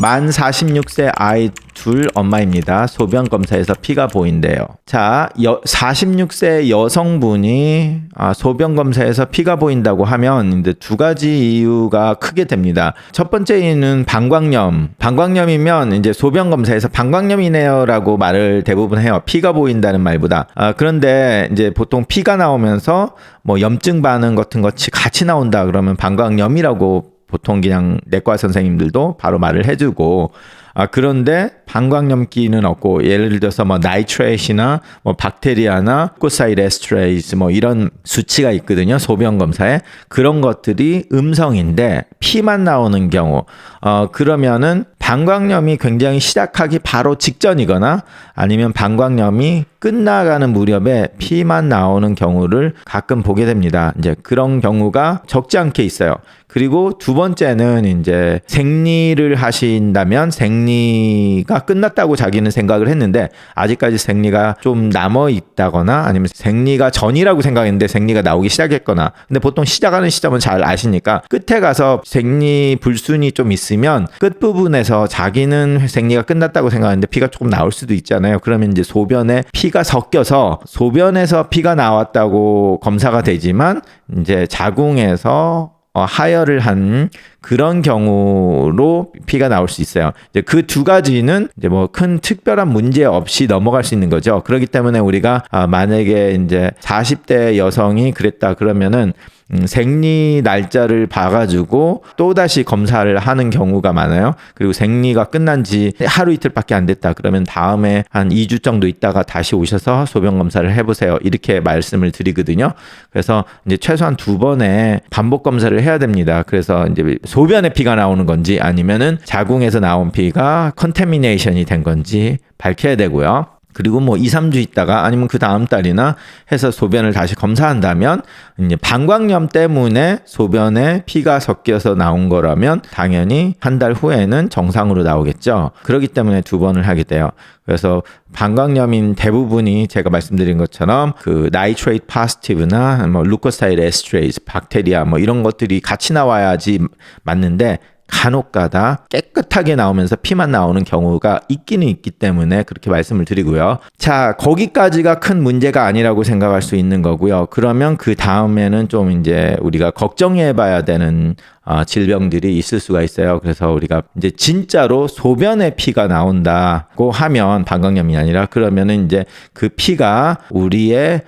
만 46세 아이 둘 엄마입니다. 소변 검사에서 피가 보인대요. 자, 46세 여성분이 소변 검사에서 피가 보인다고 하면 이제 두 가지 이유가 크게 됩니다. 첫 번째 이유는 방광염. 방광염이면 이제 소변 검사에서 방광염이네요라고 말을 대부분 해요. 피가 보인다는 말보다. 그런데 이제 보통 피가 나오면서 뭐 염증 반응 같은 것이 같이 나온다 그러면 방광염이라고 보통 그냥 내과 선생님들도 바로 말을 해주고, 그런데 방광염기는 없고, 예를 들어서 뭐 나이트레이트나 뭐 박테리아나 루코사이드 에스트레이즈 뭐 이런 수치가 있거든요. 소변 검사에. 그런 것들이 음성인데 피만 나오는 경우, 그러면은 방광염이 굉장히 시작하기 바로 직전이거나 아니면 방광염이 끝나가는 무렵에 피만 나오는 경우를 가끔 보게 됩니다. 이제 그런 경우가 적지 않게 있어요. 그리고 두 번째는 이제 생리를 하신다면 생리가 끝났다고 자기는 생각을 했는데 아직까지 생리가 좀 남아 있다거나 아니면 생리가 전이라고 생각했는데 생리가 나오기 시작했거나, 근데 보통 시작하는 시점은 잘 아시니까 끝에 가서 생리 불순이 좀 있으면 끝부분에서 자기는 생리가 끝났다고 생각하는데 피가 조금 나올 수도 있잖아요. 그러면 이제 소변에 피가 섞여서 소변에서 피가 나왔다고 검사가 되지만 이제 자궁에서 하혈을 한 그런 경우로 피가 나올 수 있어요. 이제 그 두 가지는 이제 뭐 큰 특별한 문제 없이 넘어갈 수 있는 거죠. 그렇기 때문에 우리가 만약에 이제 40대 여성이 그랬다 그러면은 생리 날짜를 봐가지고 또다시 검사를 하는 경우가 많아요. 그리고 생리가 끝난 지 하루 이틀밖에 안 됐다 그러면 다음에 한 2주 정도 있다가 다시 오셔서 소변 검사를 해보세요. 이렇게 말씀을 드리거든요. 그래서 이제 최소한 2번의 반복 검사를 해야 됩니다. 그래서 이제 소변에 피가 나오는 건지 아니면은 자궁에서 나온 피가 컨태미네이션이 된 건지 밝혀야 되고요. 그리고 뭐 2, 3주 있다가 아니면 그 다음 달이나 해서 소변을 다시 검사한다면 이제 방광염 때문에 소변에 피가 섞여서 나온 거라면 당연히 한 달 후에는 정상으로 나오겠죠. 그렇기 때문에 2번을 하게 돼요. 그래서 방광염인 대부분이 제가 말씀드린 것처럼 그 나이트레이트 포지티브나 뭐 루코사이드 에스트레이즈, 박테리아 뭐 이런 것들이 같이 나와야지 맞는데 간혹가다 깨끗하게 나오면서 피만 나오는 경우가 있기는 있기 때문에 그렇게 말씀을 드리고요. 자, 거기까지가 큰 문제가 아니라고 생각할 수 있는 거고요. 그러면 그 다음에는 좀 이제 우리가 걱정해 봐야 되는 질병들이 있을 수가 있어요. 그래서 우리가 이제 진짜로 소변에 피가 나온다고 하면 방광염이 아니라 그러면은 이제 그 피가 우리의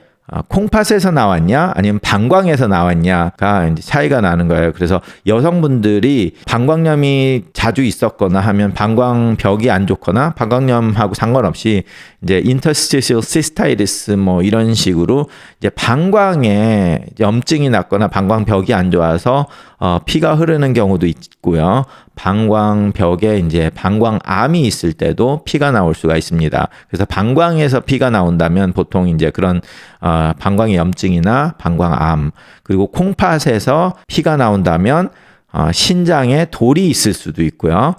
콩팥에서 나왔냐 아니면 방광에서 나왔냐가 이제 차이가 나는 거예요. 그래서 여성분들이 방광염이 자주 있었거나 하면 방광벽이 안 좋거나 방광염하고 상관없이 이제 interstitial cystitis 뭐 이런 식으로 이제 방광에 염증이 났거나 방광벽이 안 좋아서 피가 흐르는 경우도 있고요. 방광벽에 이제 방광암이 있을 때도 피가 나올 수가 있습니다. 그래서 방광에서 피가 나온다면 보통 이제 그런 방광의 염증이나 방광암, 그리고 콩팥에서 피가 나온다면 신장에 돌이 있을 수도 있고요.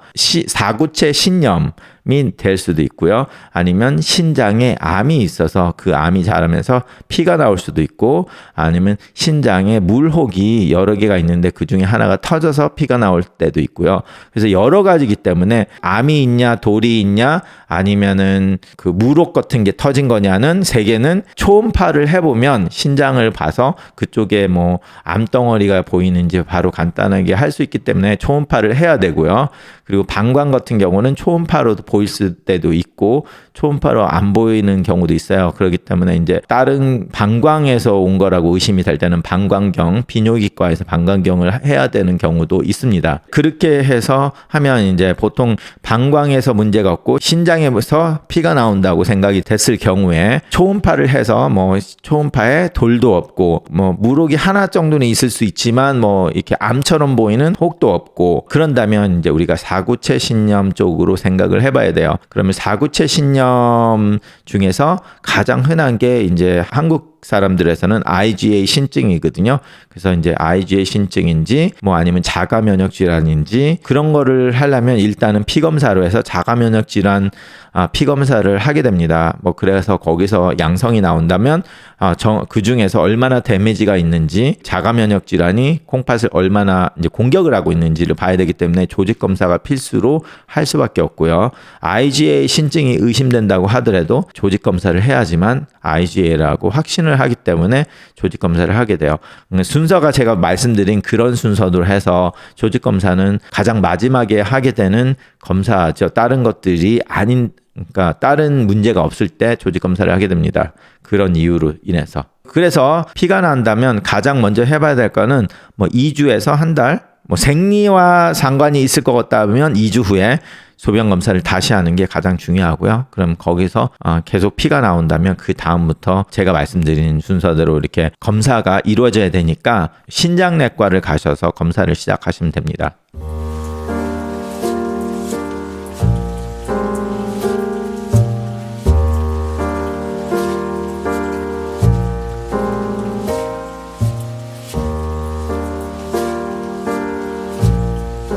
사구체 신염이 될 수도 있고요. 아니면 신장에 암이 있어서 그 암이 자라면서 피가 나올 수도 있고, 아니면 신장에 물혹이 여러 개가 있는데 그 중에 하나가 터져서 피가 나올 때도 있고요. 그래서 여러 가지이기 때문에 암이 있냐 돌이 있냐 아니면은 그 물혹 같은 게 터진 거냐는 세계는 초음파를 해보면 신장을 봐서 그쪽에 뭐 암덩어리가 보이는지 바로 간단하게 할 수 있기 때문에 초음파를 해야 되고요. 그리고 방광 같은 경우는 초음파로도 보일 때도 있고 초음파로 안 보이는 경우도 있어요. 그렇기 때문에 이제 다른 방광에서 온 거라고 의심이 될 때는 방광경, 비뇨기과에서 방광경을 해야 되는 경우도 있습니다. 그렇게 해서 하면 이제 보통 방광에서 문제가 없고 신장에서 피가 나온다고 생각이 됐을 경우에 초음파를 해서 뭐 초음파에 돌도 없고 뭐 물혹이 하나 정도는 있을 수 있지만 뭐 이렇게 암처럼 보이는 혹도 없고 그런다면 이제 우리가 사구체 신염 쪽으로 생각을 해봐야 돼요. 그러면 사구체 신염 중에서 가장 흔한 게 이제 한국 사람들에서는 IgA 신증이거든요. 그래서 이제 IgA 신증인지 뭐 아니면 자가 면역 질환인지 그런 거를 하려면 일단은 피 검사로 해서 자가 면역 질환 피 검사를 하게 됩니다. 뭐 그래서 거기서 양성이 나온다면 그 중에서 얼마나 데미지가 있는지 자가 면역 질환이 콩팥을 얼마나 이제 공격을 하고 있는지를 봐야 되기 때문에 조직 검사가 필수로 할 수밖에 없고요. IgA 신증이 의심된다고 하더라도 조직 검사를 해야지만 IgA라고 확신을 하기 때문에 조직 검사를 하게 돼요. 순서가 제가 말씀드린 그런 순서로 해서 조직 검사는 가장 마지막에 하게 되는 검사죠. 다른 것들이 아닌 그러니까 다른 문제가 없을 때 조직 검사를 하게 됩니다. 그런 이유로 인해서. 그래서 피가 난다면 가장 먼저 해봐야 될 거는 뭐 2주에서 한 달, 뭐 생리와 상관이 있을 것 같다 하면 2주 후에 소변 검사를 다시 하는 게 가장 중요하고요. 그럼 거기서 계속 피가 나온다면 그 다음부터 제가 말씀드린 순서대로 이렇게 검사가 이루어져야 되니까 신장내과를 가셔서 검사를 시작하시면 됩니다.